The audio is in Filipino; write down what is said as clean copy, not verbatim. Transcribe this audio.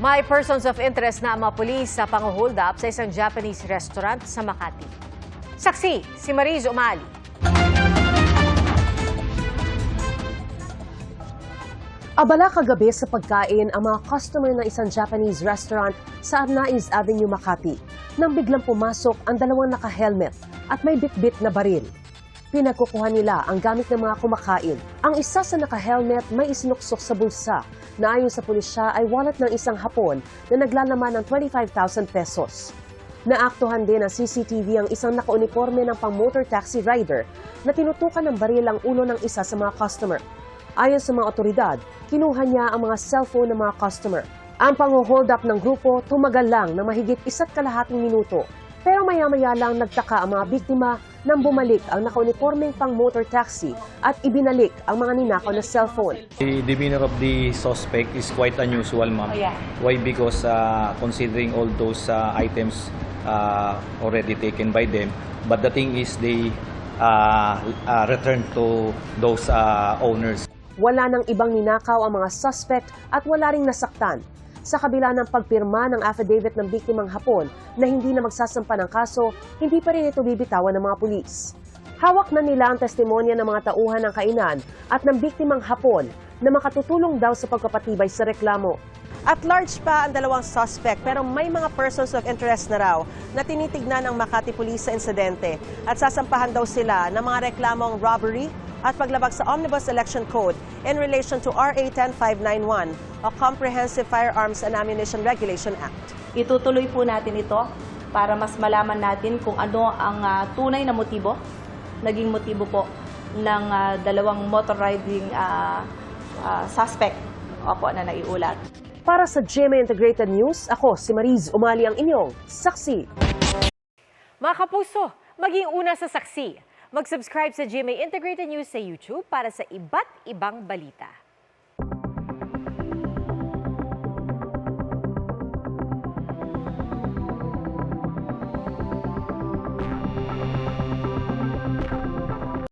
May persons of interest na ang mga pulis sa pang-hold up sa isang Japanese restaurant sa Makati. Saksi, si Mariz Umali. Abala kagabi sa pagkain ang mga customer ng isang Japanese restaurant sa Arnaiz Avenue, Makati nang biglang pumasok ang dalawang naka-helmet at may bitbit na baril. Pinagkukuha nila ang gamit ng mga kumakain. Ang isa sa naka-helmet may isinuksok sa bulsa na ayon sa pulisya ay wallet ng isang Hapon na naglalaman ng 25,000 pesos. Naaktuhan din ng CCTV ang isang nakauniforme ng pang-motor taxi rider na tinutukan ng baril ang ulo ng isa sa mga customer. Ayon sa mga otoridad, kinuha niya ang mga cellphone ng mga customer. Ang pang-hold up ng grupo tumagal lang na mahigit 1.5 minuto. Pero maya-maya lang nagtaka ang mga biktima nang bumalik ang nakauniformeng pang-motor taxi at ibinalik ang mga ninakaw na cellphone. The demeanor of the suspect is quite unusual, ma'am. Why? Because considering all those items already taken by them, but the thing is they return to those owners. Wala nang ibang ninakaw ang mga suspect at wala ring nasaktan. Sa kabila ng pagpirma ng affidavit ng biktimang Hapon na hindi na magsasampa ng kaso, hindi pa rin ito bibitawan ng mga pulis. Hawak na nila ang testimonya ng mga tauhan ng kainan at ng biktimang Hapon na makatutulong daw sa pagpapatibay sa reklamo. At large pa ang dalawang suspect pero may mga persons of interest na raw na tinitignan ng Makati Police sa insidente at sasampahan daw sila ng mga reklamong robbery at paglabag sa Omnibus Election Code in relation to RA 10591 o Comprehensive Firearms and Ammunition Regulation Act. Itutuloy po natin ito para mas malaman natin kung ano ang tunay na motibo, naging motibo po ng dalawang motor riding suspect na naiulat. Para sa GMA Integrated News, ako si Mariz Umali ang inyong saksi. Mga kapuso, maging una sa saksi. Mag-subscribe sa GMA Integrated News sa YouTube para sa iba't ibang balita.